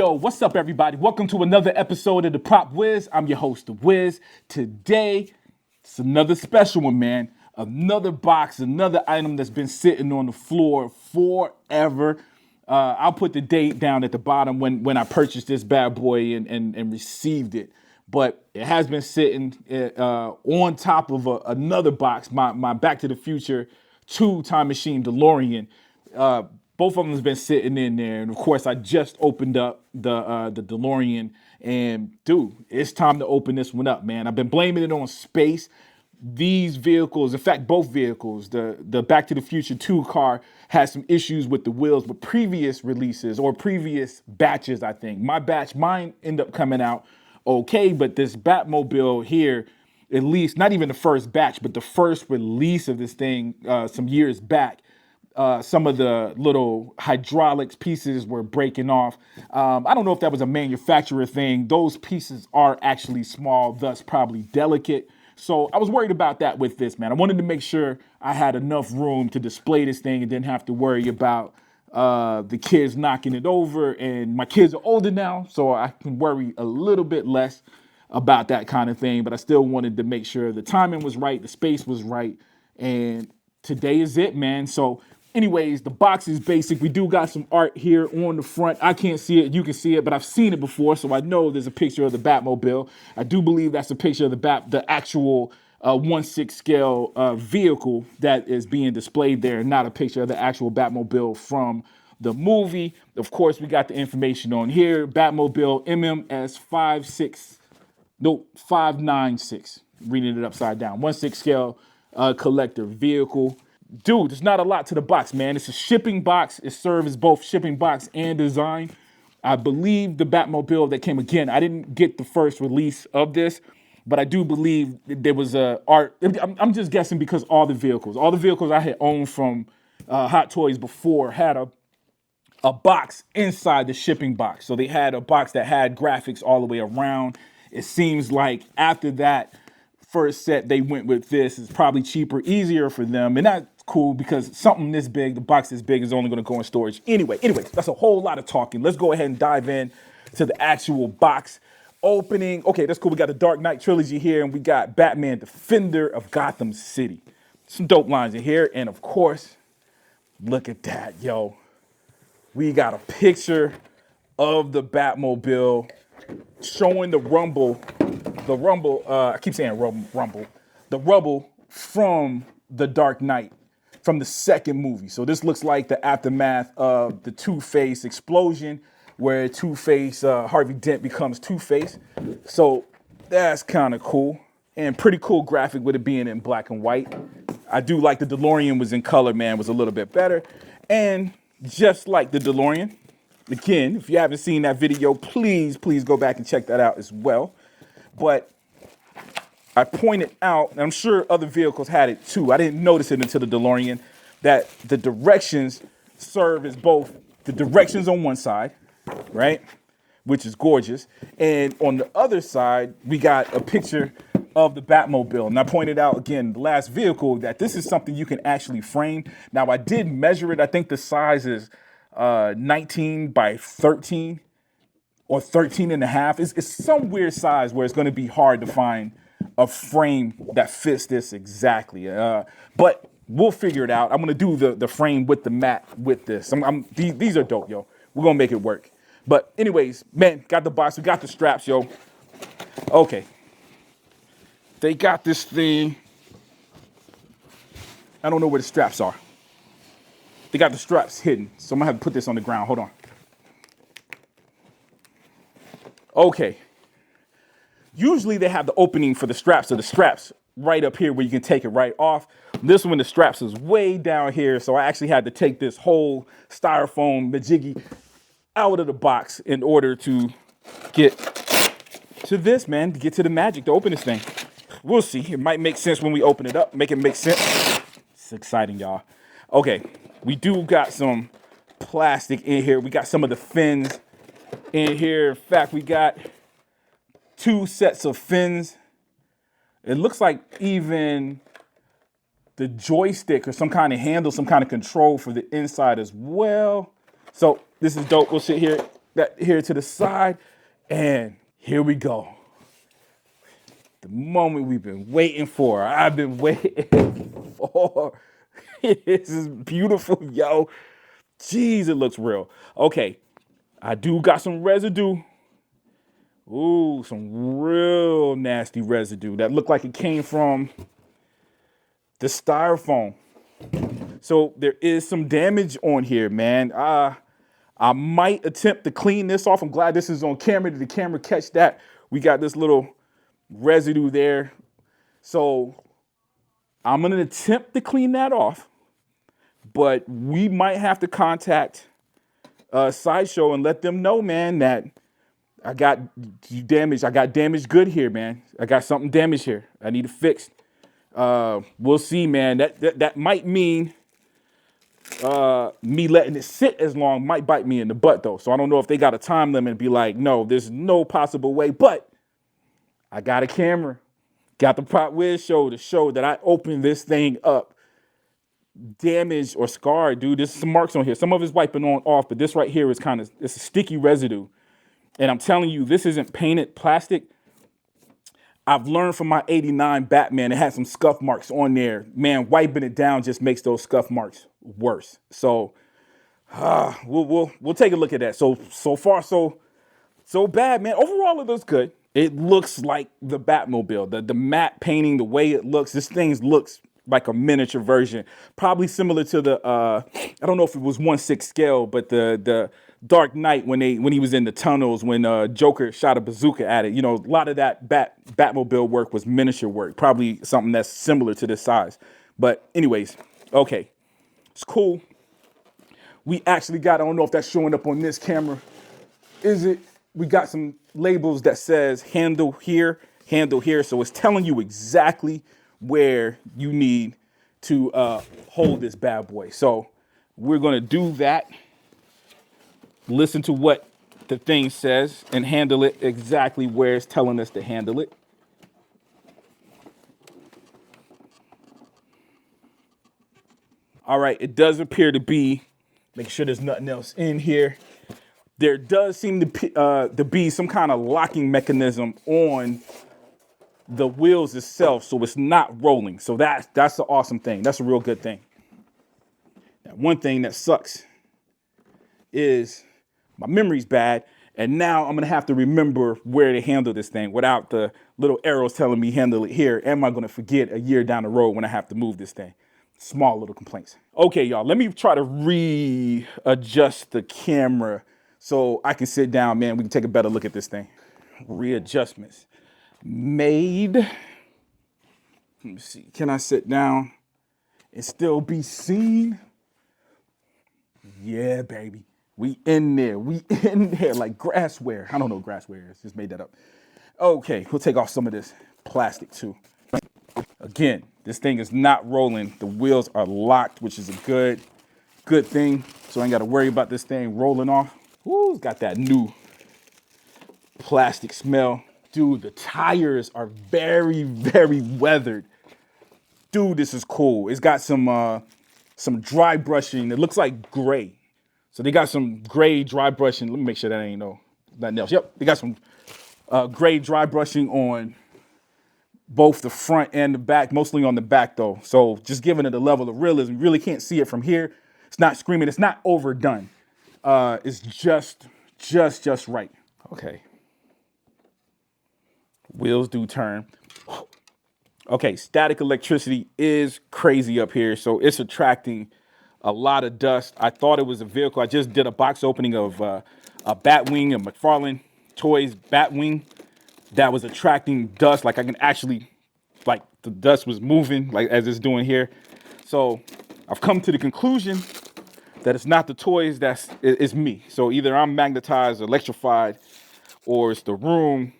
Yo, what's up, everybody? Welcome to another episode of the Prop Wiz. I'm your host, the Wiz. Today, it's another special one, man. Another box, another item that's been sitting on the floor forever. I'll put the date down at the bottom when I purchased this bad boy and received it. But it has been sitting on top of another box, my Back to the Future 2 Time Machine DeLorean. Both of them has been sitting in there, and of course, I just opened up the DeLorean, and dude, it's time to open this one up, man. I've been blaming it on space. These vehicles, in fact, both vehicles, the Back to the Future 2 car has some issues with the wheels, but previous releases or previous batches, I think. Mine ended up coming out okay, but this Batmobile here, at least, not even the first batch, but the first release of this thing some years back, some of the little hydraulics pieces were breaking off. I don't know if that was a manufacturer thing. Those pieces are actually small, thus probably delicate. So I was worried about that with this, man. I wanted to make sure I had enough room to display this thing and didn't have to worry about the kids knocking it over. And my kids are older now, so I can worry a little bit less about that kind of thing. But I still wanted to make sure the timing was right, the space was right. And today is it, man. So anyways, the box is basic. We do got some art here on the front. I can't see it. You can see it, but I've seen it before, so I know there's a picture of the Batmobile. I do believe that's a picture of the actual 1/6 scale vehicle that is being displayed there, not a picture of the actual Batmobile from the movie. Of course, we got the information on here. Batmobile MMS 596. Reading it upside down. 1/6 scale collector vehicle. Dude, there's not a lot to the box, man. It's a shipping box. It serves as both shipping box and design. I believe the Batmobile that came again. I didn't get the first release of this, but I do believe there was a art. I'm just guessing because all the vehicles I had owned from Hot Toys before had a box inside the shipping box. So they had a box that had graphics all the way around. It seems like after that first set, they went with this. It's probably cheaper, easier for them. And that's cool because something this big, the box this big, is only going to go in storage. Anyways, that's a whole lot of talking. Let's go ahead and dive in to the actual box opening. Okay, that's cool. We got the Dark Knight trilogy here, and we got Batman, Defender of Gotham City. Some dope lines in here. And of course, look at that, yo. We got a picture of the Batmobile showing the rumble, I keep saying rumble, the rubble from the Dark Knight, from the second movie. So this looks like the aftermath of the Two-Face explosion, where Two-Face, Harvey Dent becomes Two-Face. So that's kind of cool, and pretty cool graphic with it being in black and white. I do like the DeLorean was in color, man, was a little bit better. And just like the DeLorean, again, if you haven't seen that video, please go back and check that out as well. But I pointed out, and I'm sure other vehicles had it too, I didn't notice it until the DeLorean, that the directions serve as both the directions on one side, right, which is gorgeous, and on the other side, we got a picture of the Batmobile. And I pointed out, again, the last vehicle, that this is something you can actually frame. Now, I did measure it. I think the size is 19 by 13 or 13 and a half. It's some weird size where it's going to be hard to find a frame that fits this exactly. But we'll figure it out. I'm going to do the frame with the mat with this. These are dope, yo. We're going to make it work. But anyways, man, got the box. We got the straps, yo. Okay. They got this thing. I don't know where the straps are. They got the straps hidden. So I'm going to have to put this on the ground. Hold on. Okay. Usually they have the opening for the straps, so the straps right up here where you can take it right off. This one, the straps is way down here, so I actually had to take this whole styrofoam majiggy out of the box in order to get to this, man, to get to the magic, to open this thing. We'll see. It might make sense when we open it up, make it make sense. It's exciting, y'all. Okay, we do got some plastic in here. We got some of the fins in here. In fact, we got 2 sets of fins. It looks like even the joystick or some kind of handle, some kind of control for the inside as well. So this is dope. We'll sit here, that here to the side, and here we go. The moment we've been waiting for. I've been waiting for. This is beautiful, yo. Jeez, it looks real. Okay, I do got some residue. Ooh, some real nasty residue that looked like it came from the styrofoam. So there is some damage on here, man. I might attempt to clean this off. I'm glad this is on camera. Did the camera catch that? We got this little residue there. So I'm going to attempt to clean that off. But we might have to contact Sideshow and let them know, man, that I got damage. I got damaged good here, man. I got something damaged here. I need it fixed. We'll see, man. That might mean me letting it sit as long might bite me in the butt, though. So I don't know if they got a time limit and be like, no, there's no possible way. But I got a camera. Got the Prop Wiz show to show that I opened this thing up. Damaged or scarred, dude. There's some marks on here. Some of it's wiping on off, but this right here is it's a sticky residue. And I'm telling you, this isn't painted plastic. I've learned from my 89 Batman, it had some scuff marks on there. Man, wiping it down just makes those scuff marks worse. So we'll take a look at that. So far, so bad, man. Overall, it looks good. It looks like the Batmobile. The matte painting, the way it looks, this thing looks like a miniature version, probably similar to the I don't know if it was 1/6 scale, but the Dark Knight when he was in the tunnels when Joker shot a bazooka at it. You know, a lot of that Batmobile work was miniature work, probably something that's similar to this size. But anyways, okay, it's cool. We actually got, I don't know if that's showing up on this camera. Is it? We got some labels that says handle here. So it's telling you exactly where you need to hold this bad boy. So we're going to do that. Listen to what the thing says and handle it exactly where it's telling us to handle it. All right, it does appear to be, make sure there's nothing else in here. There does seem to be some kind of locking mechanism on the wheels itself, so it's not rolling. So that's an awesome thing. That's a real good thing. Now, one thing that sucks is my memory's bad, and now I'm gonna have to remember where to handle this thing without the little arrows telling me handle it here. Am I gonna forget a year down the road when I have to move this thing? Small little complaints. Okay, y'all, let me try to readjust the camera so I can sit down, man. We can take a better look at this thing. Readjustments made. Let me see. Can I sit down and still be seen? Yeah, baby. We in there. We in there like grassware. I don't know what grassware is. Just made that up. Okay, we'll take off some of this plastic too. Again, this thing is not rolling. The wheels are locked, which is a good thing. So I ain't got to worry about this thing rolling off. Ooh, it's got that new plastic smell. Dude, the tires are very, very weathered. Dude, this is cool. It's got some dry brushing. It looks like gray. So they got some gray dry brushing. Let me make sure that ain't nothing else. Yep, they got some gray dry brushing on both the front and the back, mostly on the back though. So just giving it a level of realism. You really can't see it from here. It's not screaming. It's not overdone. It's just right. Okay. Wheels do turn. Okay, static electricity is crazy up here, so it's attracting a lot of dust. I thought it was a vehicle. I just did a box opening of a Batwing, a McFarlane Toys Batwing that was attracting dust. Like I can actually, like the dust was moving, like as it's doing here. So I've come to the conclusion that it's not the toys, it's me. So either I'm magnetized, electrified, or it's the room.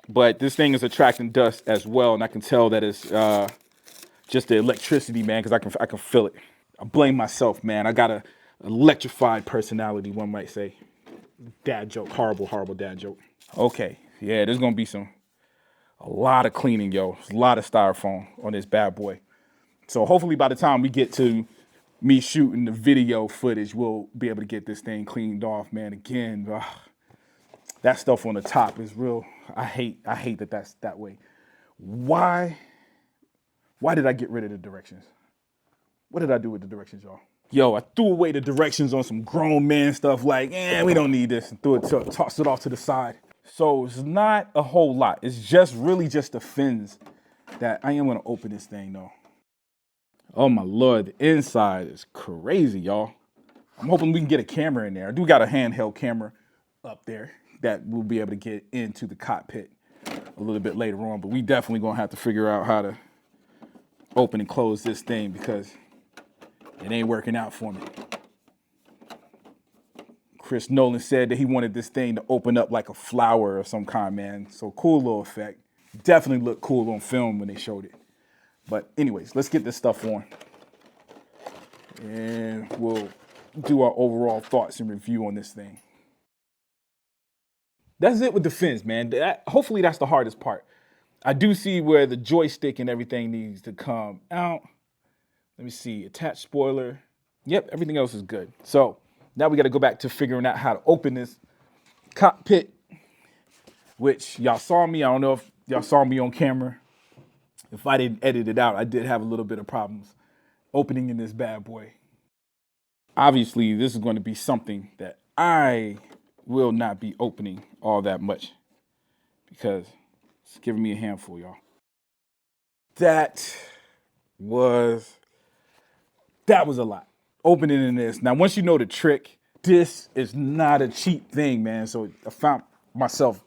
But this thing is attracting dust as well, and I can tell that it's just the electricity, man, because I can feel it. I blame myself, man. I got a electrified personality, one might say. Dad joke, horrible dad joke. Okay, yeah, there's gonna be a lot of cleaning, yo. A lot of styrofoam on this bad boy. So hopefully by the time we get to me shooting the video footage, we'll be able to get this thing cleaned off, man. Again, that stuff on the top is real. I hate that that's that way. Why did I get rid of the directions? What did I do with the directions, y'all? Yo, I threw away the directions on some grown man stuff like, we don't need this, and tossed it off to the side. So it's not a whole lot. It's just really just the fins that I am gonna open this thing though. Oh my Lord, the inside is crazy, y'all. I'm hoping we can get a camera in there. I do got a handheld camera up there that we'll be able to get into the cockpit a little bit later on, but we definitely gonna have to figure out how to open and close this thing because it ain't working out for me. Chris Nolan said that he wanted this thing to open up like a flower of some kind, man. So cool little effect. Definitely looked cool on film when they showed it. But anyways, let's get this stuff on. And we'll do our overall thoughts and review on this thing. That's it with the fins, man. Hopefully that's the hardest part. I do see where the joystick and everything needs to come out. Let me see, attached spoiler. Yep, everything else is good. So now we got to go back to figuring out how to open this cockpit, which y'all saw me. I don't know if y'all saw me on camera. If I didn't edit it out, I did have a little bit of problems opening in this bad boy. Obviously, this is going to be something that I will not be opening all that much because it's giving me a handful, y'all. That was a lot. Opening in this. Now, once you know the trick, this is not a cheap thing, man. So I found myself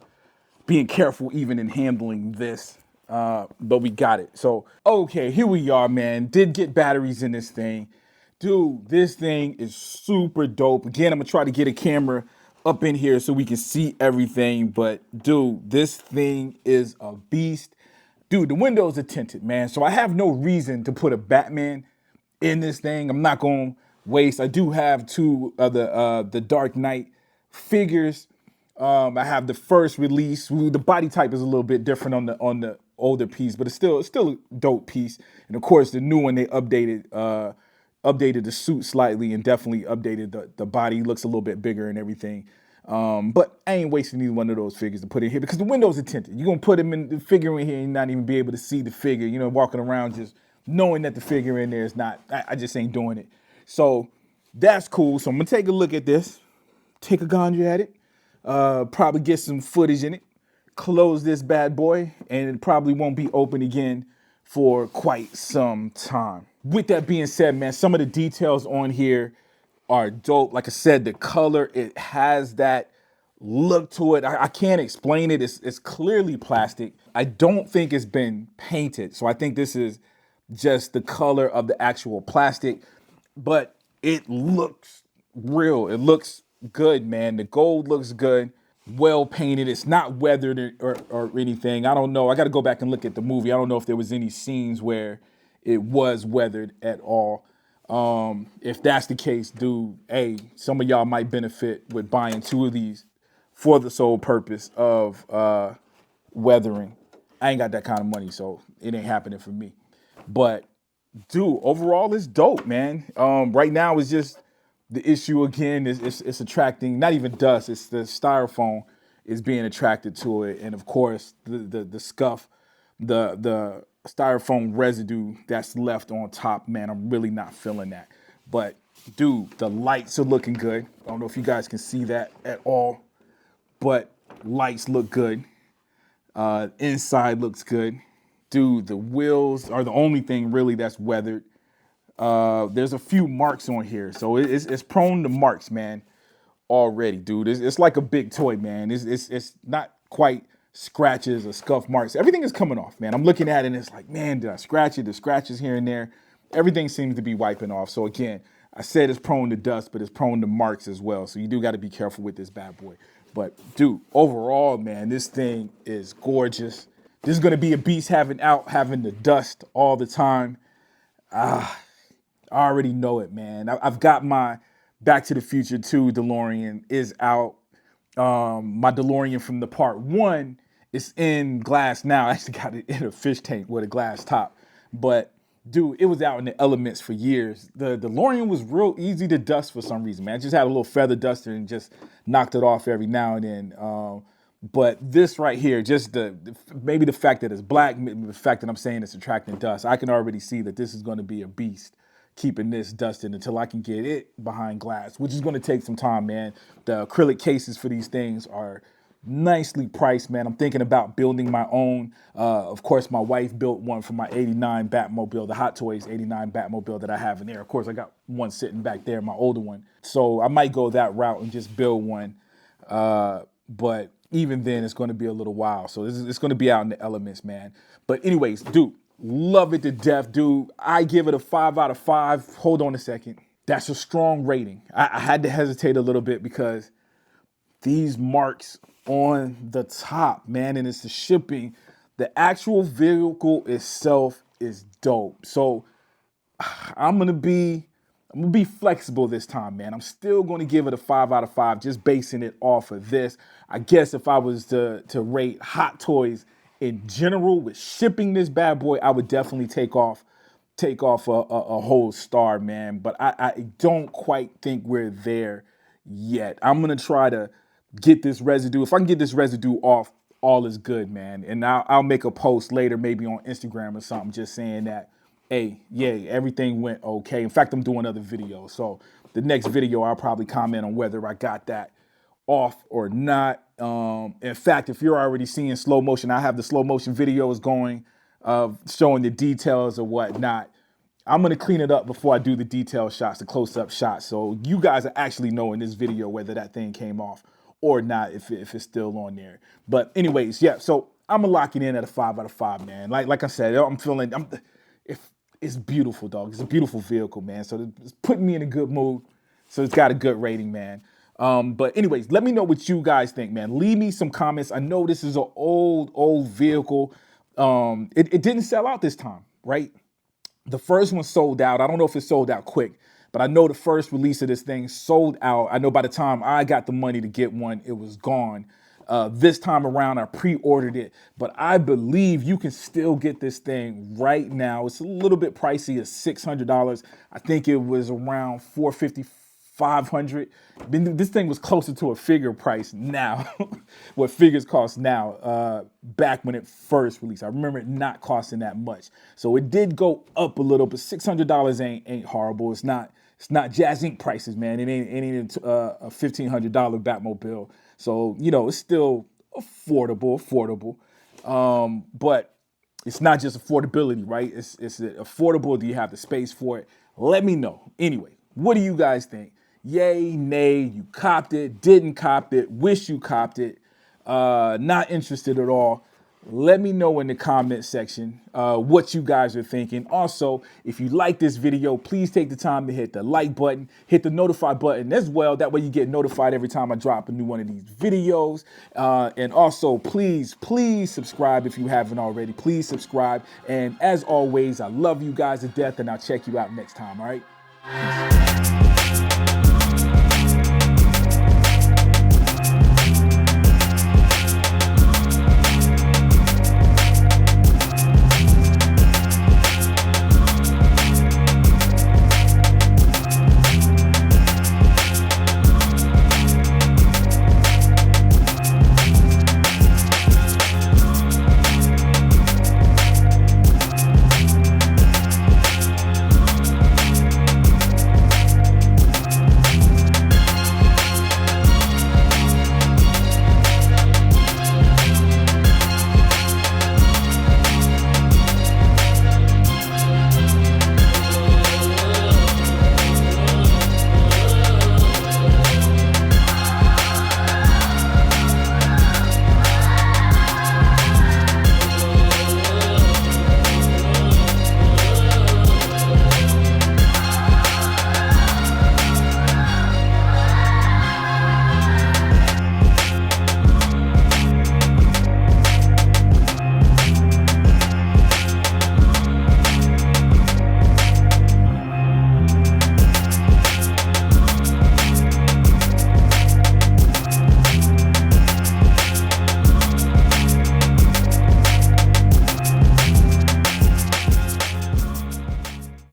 being careful even in handling this, but we got it. So, okay, here we are, man. Did get batteries in this thing. Dude, this thing is super dope. Again, I'm gonna try to get a camera up in here so we can see everything, but dude, this thing is a beast. Dude, the windows are tinted, man. So I have no reason to put a Batman in this thing. I'm not gonna waste. I do have two of the Dark Knight figures. I have the first release. The body type is a little bit different on the older piece, but it's still a dope piece. And of course, the new one they updated the suit slightly and definitely updated the body. Looks a little bit bigger and everything. But I ain't wasting either one of those figures to put in here because the windows are tinted. You're gonna put them in the figure in here and not even be able to see the figure. You know, walking around just knowing that the figure in there is not. I just ain't doing it. So that's cool. So I'm gonna take a look at this, take a gander at it, probably get some footage in it, close this bad boy, and it probably won't be open again for quite some time. With that being said, man, some of the details on here are dope. Like I said, the color, it has that look to it. I can't explain it. It's clearly plastic. I don't think it's been painted. So I think this is just the color of the actual plastic, but it looks real. It looks good, man. The gold looks good, well painted. It's not weathered or anything. I don't know. I got to go back and look at the movie. I don't know if there was any scenes where it was weathered at all. If that's the case, dude, hey, some of y'all might benefit with buying two of these for the sole purpose of weathering. I ain't got that kind of money, so it ain't happening for me. But dude, overall, it's dope, man. Right now, it's just the issue again is it's attracting not even dust. It's the styrofoam is being attracted to it, and of course the scuff, the styrofoam residue that's left on top. Man, I'm really not feeling that. But dude, the lights are looking good. I don't know if you guys can see that at all, but lights look good. Inside looks good. Dude, the wheels are the only thing really that's weathered. There's a few marks on here, so it's prone to marks, man. Already, dude, it's like a big toy, man. It's not quite scratches or scuff marks. Everything is coming off, man. I'm looking at it and it's like, man, did I scratch it? The scratches here and there. Everything seems to be wiping off. So again, I said it's prone to dust, but it's prone to marks as well. So you do got to be careful with this bad boy. But dude, overall, man, this thing is gorgeous. This is gonna be a beast having the dust all the time. I already know it, man. I've got my Back to the Future 2 DeLorean is out. My DeLorean from the part 1 is in glass now. I actually got it in a fish tank with a glass top. But dude, it was out in the elements for years. The DeLorean was real easy to dust for some reason, man. I just had a little feather duster and just knocked it off every now and then. But this right here, just maybe the fact that it's black, the fact that I'm saying it's attracting dust, I can already see that this is going to be a beast keeping this dusted until I can get it behind glass, which is going to take some time, man. The acrylic cases for these things are nicely priced, man. I'm thinking about building my own. Of course, my wife built one for my 89 Batmobile, the Hot Toys 89 Batmobile that I have in there. Of course, I got one sitting back there, my older one. So I might go that route and just build one. But even then, it's going to be a little while. So it's going to be out in the elements, man. But anyways, dude, love it to death, dude. I give it a 5 out of 5. Hold on a second. That's a strong rating. I had to hesitate a little bit because these marks on the top, man, and it's the shipping. The actual vehicle itself is dope. So I'm gonna be flexible this time, man. I'm still gonna give it a 5 out of 5, just basing it off of this. I guess if I was to rate Hot Toys in general with shipping this bad boy, I would definitely take off a whole star, man. But I don't quite think we're there yet. I'm gonna try to get this residue. If I can get this residue off, all is good, man. And I'll make a post later, maybe on Instagram or something, just saying that, hey, yeah, everything went okay. In fact, I'm doing other videos. So the next video, I'll probably comment on whether I got that off or not. In fact, if you're already seeing slow motion, I have the slow motion videos going of showing the details or whatnot. I'm going to clean it up before I do the detail shots, the close-up shots. So you guys are actually know in this video whether that thing came off or not, if it's still on there. But anyways, yeah, so I'm going to lock it in at a 5 out of 5, man. Like I said, it's beautiful, dog. It's a beautiful vehicle, man. So it's putting me in a good mood. So it's got a good rating, man. But anyways, let me know what you guys think, man. Leave me some comments. I know this is an old vehicle. It didn't sell out this time, right? The first one sold out. I don't know if it sold out quick, but I know the first release of this thing sold out. I know by the time I got the money to get one, it was gone. This time around, I pre-ordered it, but I believe you can still get this thing right now. It's a little bit pricey, it's $600. I think it was around $450, $500. This thing was closer to a figure price now, what figures cost now, back when it first released. I remember it not costing that much. So it did go up a little, but $600 ain't horrible. It's not Jazz Inc. prices, man. It ain't a $1,500 Batmobile. So, it's still affordable. But it's not just affordability, right? It's affordable. Do you have the space for it? Let me know. Anyway, what do you guys think? Yay, nay, you copped it, didn't cop it, wish you copped it, not interested at all. Let me know in the comment section what you guys are thinking. Also, if you like this video, please take the time to hit the like button, hit the notify button as well. That way you get notified every time I drop a new one of these videos. And also, please subscribe if you haven't already. Please subscribe. And as always, I love you guys to death, and I'll check you out next time, all right? Peace.